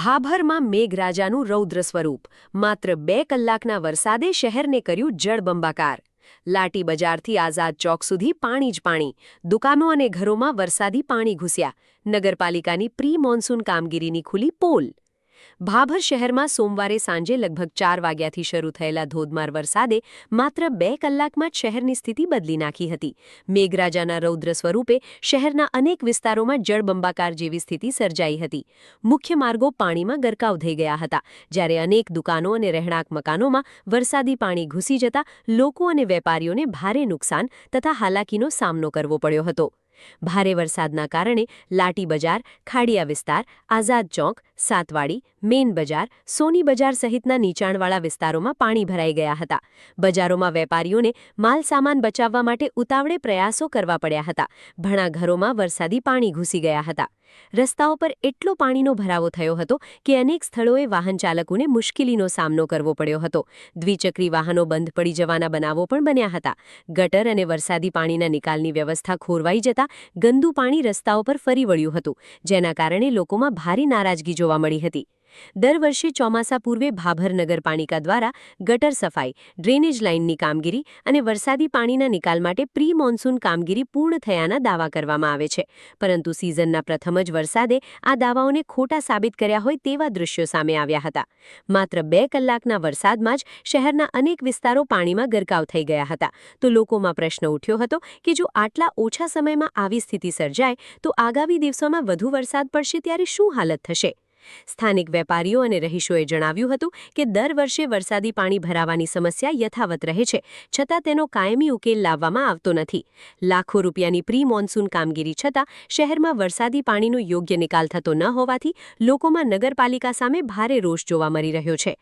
ભાભરમાં મેઘરાજાનું રૌદ્ર સ્વરૂપ માત્ર 2 કલાકના વરસાદે શહેરને કર્યું જળબંબાકાર। લાટી બજારથી આઝાદ ચોક સુધી પાણી જ પાણી, દુકાનો અને ઘરોમાં વરસાદી પાણી ઘૂસ્યા। નગરપાલિકાની પ્રી મોન્સૂન કામગીરીની ખુલી પોલ। ભાભર શહેરમાં સોમવારે સાંજે લગભગ 4 વાગ્યાથી શરૂ થયેલા ધોધમાર વરસાદે માત્ર 2 કલાકમાં જ શહેરની સ્થિતિ બદલી નાખી હતી। મેઘરાજાના રૌદ્ર સ્વરૂપે શહેરના અનેક વિસ્તારોમાં જળબંબાકાર જેવી સ્થિતિ સર્જાઈ હતી। મુખ્ય માર્ગો પાણીમાં ગરકાવ થઈ ગયા હતા, જ્યારે અનેક દુકાનો અને રહેણાંક મકાનોમાં વરસાદી પાણી ઘૂસી જતા લોકો અને વેપારીઓને ભારે નુકસાન તથા હાલાકીનો સામનો કરવો પડ્યો હતો। ભારે વરસાદના કારણે લાટી બજાર, ખાડિયા વિસ્તાર, આઝાદ ચોક, સાતવાડી, મેન બજાર, સોની બજાર સહિતના નીચાણવાળા વિસ્તારોમાં પાણી ભરાઈ ગયા હતા। બજારોમાં વેપારીઓને માલ સામાન બચાવવા માટે ઉતાવળે પ્રયાસો કરવા પડ્યા હતા। ઘણા ઘરોમાં વરસાદી પાણી ઘૂસી ગયા હતા। રસ્તાઓ પર એટલો પાણીનો ભરાવો થયો હતો કે અનેક સ્થળોએ વાહન ચાલકોને મુશ્કેલીનો સામનો કરવો પડ્યો હતો। દ્વિચક્રી વાહનો બંધ પડી જવાના બનાવો પણ બન્યા હતા। ગટર અને વરસાદી પાણીના નિકાલની વ્યવસ્થા ખોરવાઈ જતા ગંદુ પાણી રસ્તાઓ પર ફરી વળ્યું હતું, જેના કારણે લોકોમાં ભારે નારાજગી જોવા મળી હતી। દર વર્ષે ચોમાસા પૂર્વે ભાભર નગરપાલિકા દ્વારા ગટર સફાઈ, ડ્રેનેજ લાઇનની કામગીરી અને વરસાદી પાણીના નિકાલ માટે પ્રી મોન્સૂન કામગીરી પૂર્ણ થયાના દાવા કરવામાં આવે છે, પરંતુ સિઝનના પ્રથમ જ વરસાદે આ દાવાઓને ખોટા સાબિત કર્યા હોય તેવા દૃશ્યો સામે આવ્યા હતા। માત્ર 2 કલાકના વરસાદમાં જ શહેરના અનેક વિસ્તારો પાણીમાં ગરકાવ થઈ ગયા હતા, તો લોકોમાં પ્રશ્ન ઉઠ્યો હતો કે જો આટલા ઓછા સમયમાં આવી સ્થિતિ સર્જાય તો આગામી દિવસોમાં વધુ વરસાદ પડશે ત્યારે શું હાલત થશે? સ્થાનિક વેપારીઓ અને રહીશોએ જણાવ્યું હતું કે દર વર્ષે વરસાદી પાણી ભરાવાની સમસ્યા યથાવત રહે છે, છતાં તેનો કાયમી ઉકેલ લાવવામાં આવતો નથી। લાખો રૂપિયાની પ્રી મોન્સૂન કામગીરી છતાં શહેરમાં વરસાદી પાણીનો યોગ્ય નિકાલ થતો ન હોવાથી લોકોમાં નગરપાલિકા સામે ભારે રોષ જોવા મળી રહ્યો છે।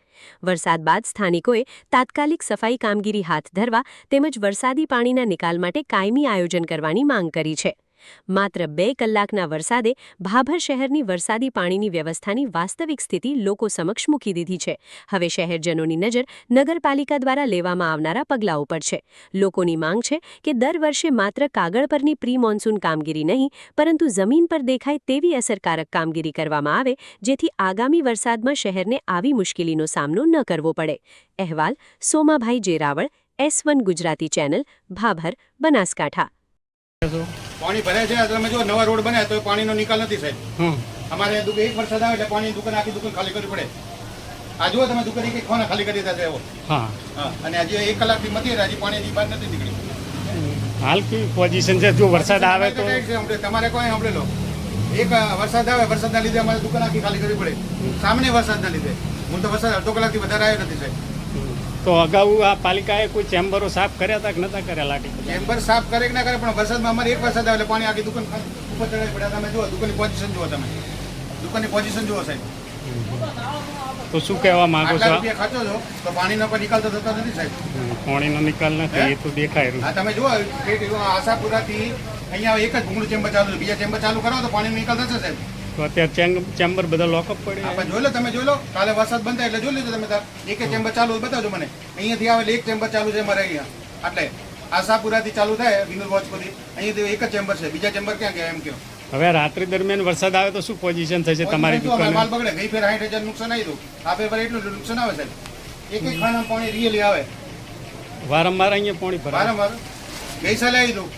વરસાદ બાદ સ્થાનિકોએ તાત્કાલિક સફાઈ કામગીરી હાથ ધરવા તેમજ વરસાદી પાણીના નિકાલ માટે કાયમી આયોજન કરવાની માંગ કરી છે। માત્ર 2 કલાકના વરસાદે ભાભર શહેરની વરસાદી પાણીની વ્યવસ્થાની વાસ્તવિક સ્થિતિ લોકો સમક્ષ મૂકી દીધી છે। હવે શહેરજનોની નજર નગરપાલિકા દ્વારા લેવામાં આવનારા પગલાઓ પર છે। લોકોની માંગ છે કે દર વર્ષે માત્ર કાગળ પરની પ્રી મોન્સૂન કામગીરી નહીં, પરંતુ જમીન પર દેખાય તેવી અસરકારક કામગીરી કરવામાં આવે, જેથી આગામી વરસાદમાં શહેરને આવી મુશ્કેલીનો સામનો ન કરવો પડે। અહેવાલ સોમાભાઈ જેરાવળ, S1 ગુજરાતી ચેનલ, ભાભર, બનાસકાંઠા। પાણી ભરાય છે। તમે જો નવા રોડ બન્યા તો પાણીનો નિકાલ નથી સાહેબ। અમારે એક વરસાદ આવે એટલે પાણી દુકાન આખી દુકાન ખાલી કરવી પડે। આ જુઓ તમે દુકાન એક ખોના ખાલી કરી દીધા છે એવો। અને હજી 1 કલાકથી મથી હજી પાણીની બહાર નથી નીકળી। હાલ કેવી પોઝિશન છે? જો વરસાદ આવે તો તમારે કોઈ સાંભળેલો એક વરસાદ આવે, વરસાદના લીધે અમારે દુકાન આખી ખાલી કરવી પડે। સામાન્ય વરસાદના લીધે હું તો વરસાદ અડધો કલાકથી વધારે આવ્યો નથી સાહેબ। તો અગાઉ આ પાલિકાએ કોઈ ચેમ્બરો સાફ કર્યા હતા કે નતા કર્યા? લાટી ચેમ્બર સાફ કરે કે ના કરે, પણ વરસાદમાં અમારે એક વરસાદ આવે એટલે પાણી આખી દુકાન ઉપર ચડાવી પડ્યા। તમે જુઓ દુકાનની પોઝિશન જુઓ, તમે દુકાનની પોઝિશન જુઓ સાહેબ। તો શું કહેવા માંગો છો? રૂપિયા ખર્ચો છો તો પાણીનો પણ નિકાલ તો થતો નથી સાહેબ। પાણીનો નિકાલ નથી, એ તો દેખાય રહ્યું। હા તમે જુઓ આશાપુરાથી અહીંયા એક જ ભૂંગળું ચેમ્બર ચાલુ છે, બીજા ચેમ્બર ચાલુ કરો તો પાણીનો નિકાલ થશે સાહેબ। તો અત્યારે ચેમ્બર બધા લોકઅપ પડે। જોઈ લો, તમે જોઈ લો, કાલે વરસાદ બંધ થાય એટલે જોઈ લીધો તમે। એક ચેમ્બર ચાલુ બતાવજો મને। અહીંયાથી આવે એક ચેમ્બર ચાલુ છે અમારે અહીંયા, એટલે આશાપુરાથી ચાલુ થાય વિનુર વોચપુરથી, અહીંયાથી એક જ ચેમ્બર છે, બીજા ચેમ્બર ક્યાં ગયા એમ કહો। હવે રાત્રિ દરમિયાન વરસાદ આવે તો શું પોઝિશન થશે તમારી દુકાને? માલ બગડે। ગઈ ફેર 60,000 નુકસાન આવ્યું, આ ફેર એટલું નુકસાન આવે સાહેબ। એક ખાનામાં પાણી રિયલી આવે વારંવાર અહીંયા પાણી ભરાય વારંવાર। ગઈ સાલે આવ્યું,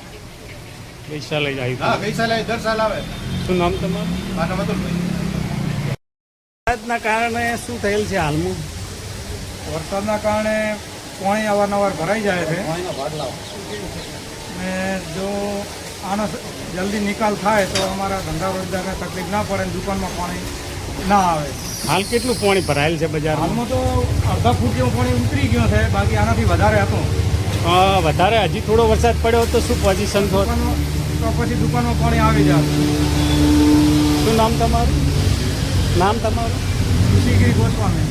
ગઈ સાલે આવ્યું। હા ગઈ સાલે દર સાલ આવે। શું નામ તમારું? હા નમતુલભાઈ। વરસાદના કારણે શું થયેલ છે હાલમાં? વરસાદના કારણે પાણી અવારનવાર ભરાઈ જાય છે, ને જો આનો જલ્દી નિકાલ થાય તો અમારા ધંધા રોજગારને તકલીફ ના પડે, દુકાનમાં પાણી ના આવે। હાલ કેટલું પાણી ભરાયેલ છે બજારમાં? હાલમાં તો અડધા ફૂટ જેવું પાણી ઉતરી ગયું છે, બાકી આનાથી વધારે હતું। વધારે હજી થોડો વરસાદ પડ્યો તો શું પોઝિશન તો પછી દુકાનમાં પાણી આવી જાય। શું નામ તમારું? નામ તમારું? ઋષિગીરી ગોસ્વામી।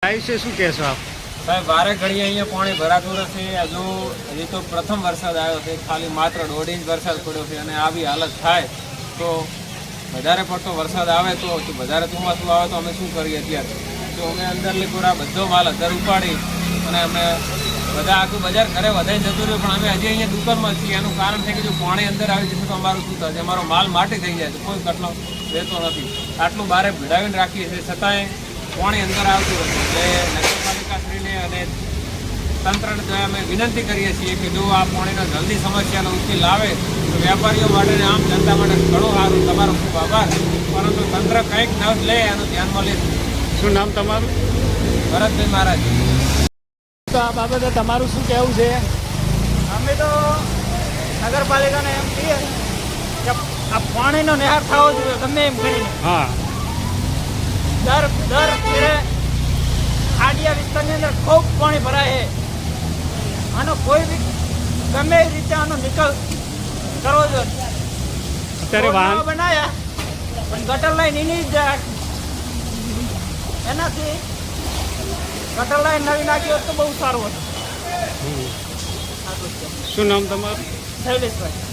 વિશે શું કહેશો આપ? સાહેબ વારે ઘડીએ અહીંયા પાણી ભરાતું નથી। હજુ એ તો પ્રથમ વરસાદ આવ્યો છે, ખાલી માત્ર 1.5 ઇંચ વરસાદ પડ્યો છે, અને આવી હાલત થાય તો વધારે પડતો વરસાદ આવે તો વધારે ચોમાસું આવે તો અમે શું કરીએ? અત્યારે તો અમે અંદર લીપોરા બધો માલ અંદર ઉપાડી અને અમે બધા આખું બજાર ઘરે વધારે જતું રહ્યું, પણ અમે હજી અહીંયા દુકાનમાં છીએ। એનું કારણ છે કે જો પાણી અંદર આવી જશે તો અમારું શું થશે? અમારો માલ માટી થઈ જાય તો કોઈ કટલો રહેતો નથી। આટલું બારે ભીડાવીને રાખીએ છીએ છતાંય પાણી અંદર આવતું નથી. એટલે નગરપાલિકાશ્રીને અને તંત્રને અમે વિનંતી કરીએ છીએ કે જો આ પાણીનો જલ્દી સમસ્યાનો ઉકેલ આવે તો વેપારીઓ માટે ને આમ જનતા માટે ઘણું સારું. તમારો ખૂબ આભાર. પરંતુ તંત્ર કંઈક ન લે એનું ધ્યાનમાં લે. શું નામ તમારું? ભરતભાઈ મહારાજ. તો આ બાબતે તમારું શું કહેવું છે? અમે તો નગરપાલિકાને એમ કહીએ કે આ પાણીનો નિહાર થવો જોઈએ ગમે એમ કરીને. હા દર ફેરે આડિયા વિસ્તારની અંદર ખૂબ પાણી ભરાય છે. આનો કોઈ બી ગમે એ રીતે આનો નિકાલ કરવો જોઈએ. અત્યારે વાહન બનાવ્યા પણ ગટર લાઈન એની જ જાય. એનાથી ગટર લાઈન નવી નાખી હોત તો બહુ સારું હતું. શું નામ તમારું? શૈલેષભાઈ.